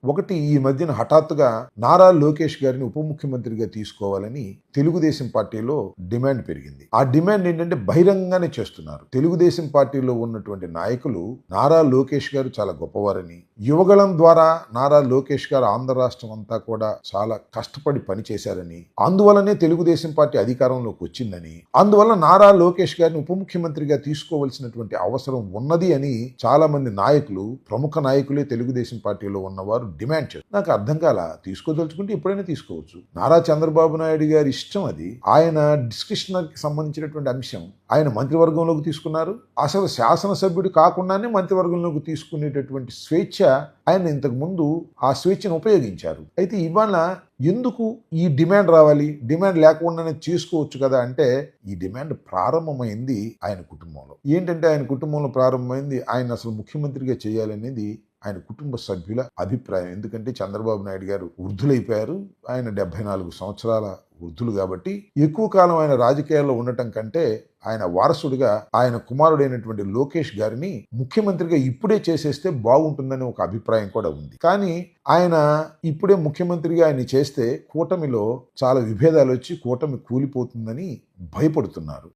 ఒకటి, ఈ మధ్యన హఠాత్తుగా నారా లోకేష్ గారిని ఉప ముఖ్యమంత్రిగా తీసుకోవాలని తెలుగుదేశం పార్టీలో డిమాండ్ పెరిగింది. ఆ డిమాండ్ ఏంటంటే బహిరంగంగానే చేస్తున్నారు. తెలుగుదేశం పార్టీలో ఉన్నటువంటి నాయకులు నారా లోకేష్ గారు చాలా గొప్పవారని, యువగళం ద్వారా నారా లోకేష్ గారు ఆంధ్ర రాష్ట్రం అంతా కూడా చాలా కష్టపడి పనిచేశారని, అందువల్లనే తెలుగుదేశం పార్టీ అధికారంలోకి వచ్చిందని, అందువల్ల నారా లోకేష్ గారిని ఉప ముఖ్యమంత్రిగా తీసుకోవాల్సినటువంటి అవసరం ఉన్నది అని చాలా మంది నాయకులు, ప్రముఖ నాయకులే తెలుగుదేశం పార్టీలో ఉన్నవారు డిమాండ్ చేస్తారు. నాకు అర్థం కాల. తీసుకోదలుచుకుంటే ఎప్పుడైనా తీసుకోవచ్చు. నారా చంద్రబాబు నాయుడు గారి ఇష్టం అది. ఆయన డిస్కషన్కి సంబంధించినటువంటి అంశం. ఆయన మంత్రివర్గంలోకి తీసుకున్నారు. అసలు శాసనసభ్యుడు కాకుండానే మంత్రివర్గంలోకి తీసుకునేటటువంటి స్వేచ్ఛ ఆయన ఇంతకు ముందు ఆ స్వేచ్ఛను ఉపయోగించారు. అయితే ఇవాళ ఎందుకు ఈ డిమాండ్ రావాలి? డిమాండ్ లేకుండానే చేసుకోవచ్చు కదా అంటే, ఈ డిమాండ్ ప్రారంభమైంది ఆయన కుటుంబంలో. ఏంటంటే ఆయన కుటుంబంలో ప్రారంభమైంది, ఆయన అసలు ముఖ్యమంత్రిగా చేయాలనేది ఆయన కుటుంబ సభ్యుల అభిప్రాయం. ఎందుకంటే చంద్రబాబు నాయుడు గారు వృద్ధులైపోయారు. ఆయన 74 సంవత్సరాల వృద్ధులు కాబట్టి ఎక్కువ కాలం ఆయన రాజకీయాల్లో ఉండటం కంటే ఆయన వారసుడిగా ఆయన కుమారుడైనటువంటి లోకేష్ గారిని ముఖ్యమంత్రిగా ఇప్పుడే చేసేస్తే బాగుంటుందని ఒక అభిప్రాయం కూడా ఉంది. కానీ ఆయన ఇప్పుడే ముఖ్యమంత్రిగా ఆయన చేస్తే కూటమిలో చాలా విభేదాలు వచ్చి కూటమి కూలిపోతుందని భయపడుతున్నారు.